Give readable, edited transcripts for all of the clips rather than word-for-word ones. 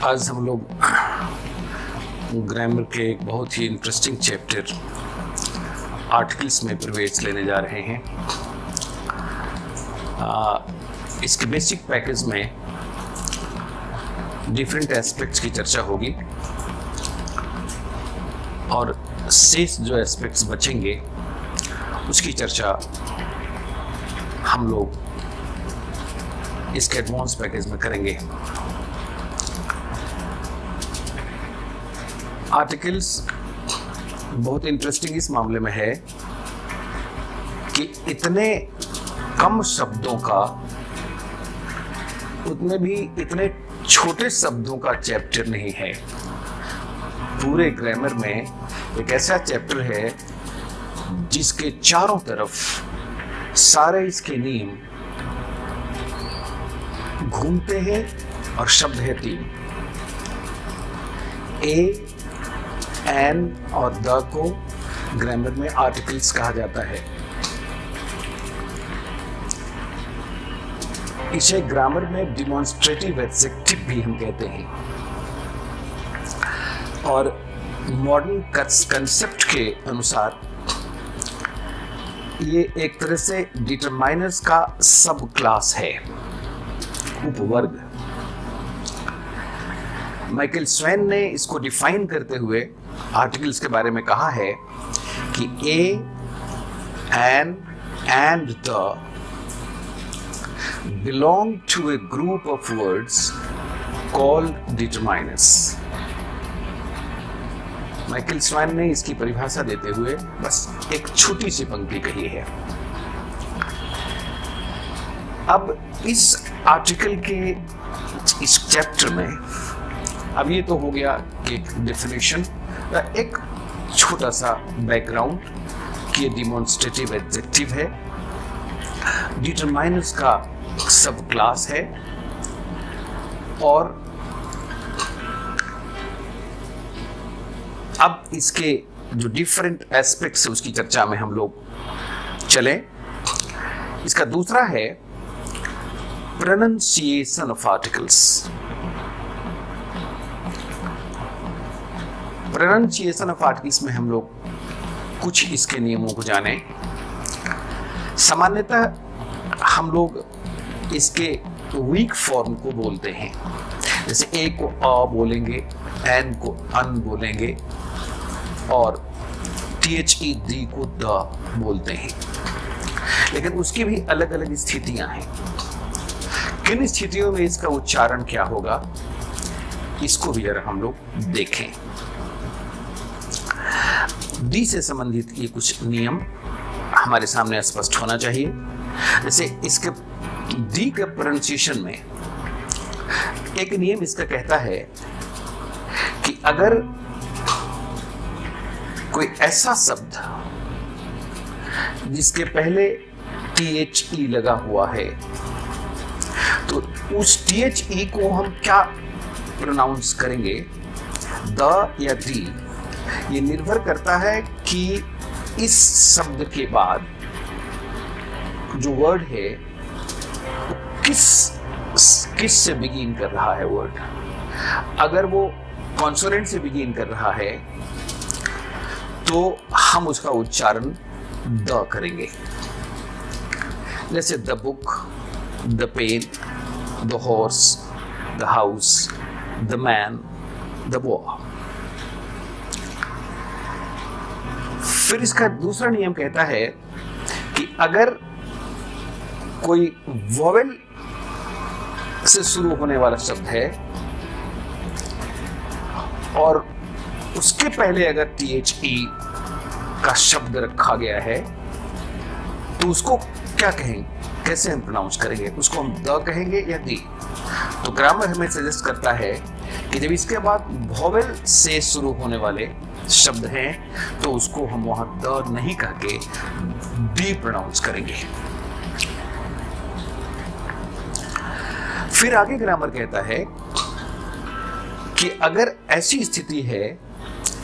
आज हम लोग ग्रामर के एक बहुत ही इंटरेस्टिंग चैप्टर आर्टिकल्स में प्रवेश लेने जा रहे हैं। इसके बेसिक पैकेज में डिफरेंट एस्पेक्ट्स की चर्चा होगी और शेष जो एस्पेक्ट्स बचेंगे उसकी चर्चा हम लोग इसके एडवांस पैकेज में करेंगे। आर्टिकल्स बहुत इंटरेस्टिंग इस मामले में है कि इतने कम शब्दों का, उतने भी इतने छोटे शब्दों का चैप्टर नहीं है। पूरे ग्रामर में एक ऐसा चैप्टर है जिसके चारों तरफ सारे इसके नियम घूमते हैं और शब्द है 3। ए, एन और द को ग्रामर में आर्टिकल्स कहा जाता है। इसे ग्रामर में डिमॉन्स्ट्रेटिव एडजेक्टिव भी हम कहते हैं और मॉडर्न कंसेप्ट के अनुसार ये एक तरह से डिटरमाइनर्स का सब क्लास है, उपवर्ग। माइकल स्वेन ने इसको डिफाइन करते हुए आर्टिकल्स के बारे में कहा है कि A, an and the belong to a group of words called determiners। Michael Swan ने इसकी परिभाषा देते हुए बस एक छोटी सी पंक्ति कही है। अब इस आर्टिकल के इस चैप्टर में अब ये तो हो गया एक डेफिनेशन, एक छोटा सा बैकग्राउंड कि ये डिमॉन्स्ट्रेटिव एडजेक्टिव है, डिटरमाइनर्स का सब क्लास है और अब इसके जो डिफरेंट एस्पेक्ट्स है उसकी चर्चा में हम लोग चलें। इसका दूसरा है pronunciation of articles. Pronunciation of articles में हम लोग कुछ इसके नियमों को जानें। सामान्यतः हम लोग इसके वीक फॉर्म को बोलते हैं, जैसे ए को अ बोलेंगे, एन को अन बोलेंगे और THE दी को द बोलते हैं। लेकिन उसकी भी अलग अलग स्थितियां हैं। किन स्थितियों में इसका उच्चारण क्या होगा इसको भी जरा हम लोग देखें। डी से संबंधित ये कुछ नियम हमारे सामने स्पष्ट होना चाहिए। जैसे इसके डी के प्रोनाउंसिएशन में एक नियम इसका कहता है कि अगर कोई ऐसा शब्द जिसके पहले THE लगा हुआ है तो उस THE को हम क्या प्रोनाउंस करेंगे, द या दी। ये निर्भर करता है कि इस शब्द के बाद जो वर्ड है किस से बिगिन कर रहा है वर्ड। अगर वो कॉन्सोनेंट से बिगिन कर रहा है तो हम उसका उच्चारण द करेंगे। जैसे the book, the pen, the horse, the house, the man, the boy. फिर इसका दूसरा नियम कहता है कि अगर कोई वोवेल से शुरू होने वाला शब्द है और उसके पहले अगर THE का शब्द रखा गया है तो उसको क्या कहेंगे, कैसे हम प्रोनाउंस करेंगे, उसको हम द कहेंगे या दी। तो ग्रामर हमें सजेस्ट करता है कि जब इसके बाद वोवेल से शुरू होने वाले शब्द हैं तो उसको हम वहां द नहीं कह के डी प्रोनाउंस करेंगे। फिर आगे ग्रामर कहता है कि अगर ऐसी स्थिति है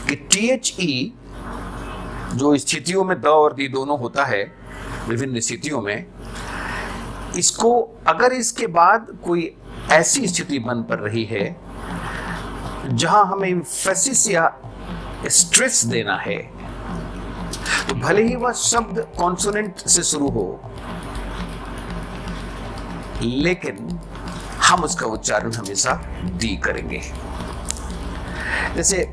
कि THE जो स्थितियों में द और दी दोनों होता है विभिन्न स्थितियों में, इसको अगर इसके बाद कोई ऐसी स्थिति बन पड़ रही है जहां हमें एम्फेसिस या स्ट्रेस देना है, तो भले ही वह शब्द कॉन्सोनेंट से शुरू हो, लेकिन हम उसका उच्चारण हमेशा डी करेंगे। जैसे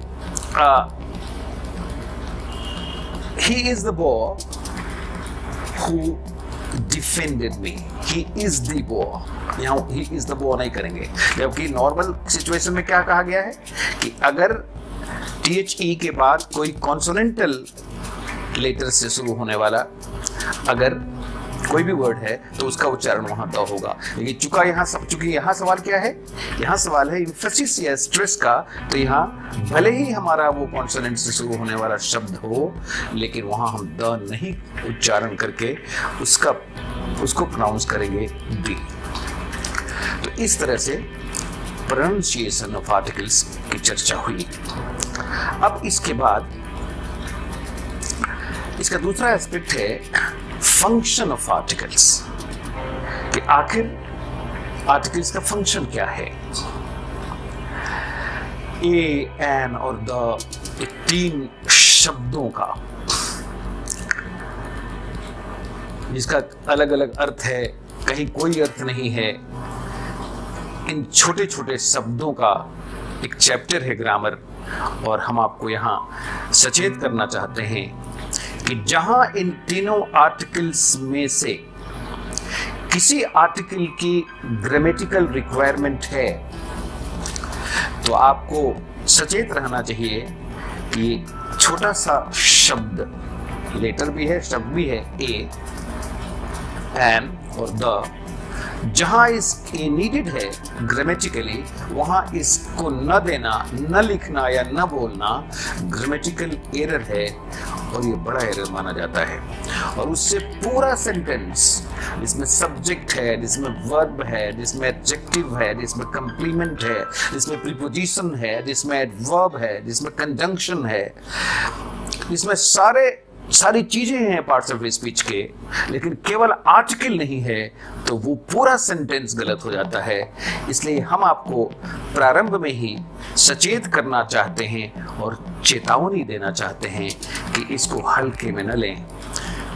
he is the boy who defended me, he is the boy, यहाँ he is the boy नहीं करेंगे, जबकि नॉर्मल सिचुएशन में क्या कहा गया है कि अगर THE के बाद कोई कॉन्सोनेंटल लेटर से शुरू होने वाला अगर कोई भी वर्ड है तो उसका उच्चारण वहां तय होगा। लेकिन चूंकि यहाँ सवाल क्या है, यहाँ सवाल है एम्फेसिस या स्ट्रेस का, तो यहाँ भले ही हमारा वो कॉन्सोनेंट से शुरू होने वाला शब्द हो, लेकिन वहां हम द नहीं उच्चारण करके उसको प्रोनाउंस करेंगे डी। तो इस तरह से प्रोनाउंसिएशन ऑफ आर्टिकल्स की चर्चा हुई। अब इसके बाद इसका दूसरा एस्पेक्ट है फंक्शन ऑफ आर्टिकल्स, कि आखिर आर्टिकल्स का फंक्शन क्या है। ए, एन और द, तीन शब्दों का जिसका अलग अलग अर्थ है, कहीं कोई अर्थ नहीं है, इन छोटे छोटे शब्दों का एक चैप्टर है ग्रामर। और हम आपको यहाँ सचेत करना चाहते हैं कि जहां इन तीनों आर्टिकल्स में से किसी आर्टिकल की ग्रामेटिकल रिक्वायरमेंट है, तो आपको सचेत रहना चाहिए कि छोटा सा शब्द, लेटर भी है, शब्द भी है, ए, एन और द, जहां इसके नीडेड है ग्रामेटिकली, वहां इसको न देना, न लिखना या न बोलना ग्रामेटिकल एरर है, और ये बड़ा एरर माना जाता है। और उससे पूरा सेंटेंस जिसमें सब्जेक्ट है, जिसमें वर्ब है, जिसमें एडजेक्टिव है, जिसमें कंप्लीमेंट है, जिसमें प्रीपोजिशन है, जिसमें एडवर्ब है, जिसमें कंजंक्शन है, जिसमें सारी चीजें हैं पार्ट्स ऑफ स्पीच के, लेकिन केवल आर्टिकल नहीं है, तो वो पूरा सेंटेंस गलत हो जाता है। इसलिए हम आपको प्रारंभ में ही सचेत करना चाहते हैं और चेतावनी देना चाहते हैं कि इसको हल्के में न लें,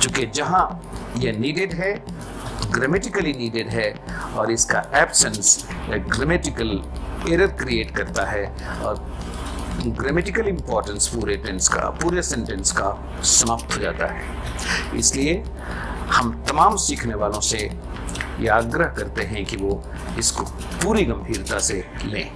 क्योंकि जहां यह नीडेड है, ग्रामेटिकली नीडेड है, और इसका एब्सेंस ग्रामेटिकल एरर क्रिएट करता है और ग्रामेटिकल इंपॉर्टेंस पूरे टेंस का, पूरे सेंटेंस का समाप्त हो जाता है। इसलिए हम तमाम सीखने वालों से यह आग्रह करते हैं कि वो इसको पूरी गंभीरता से लें।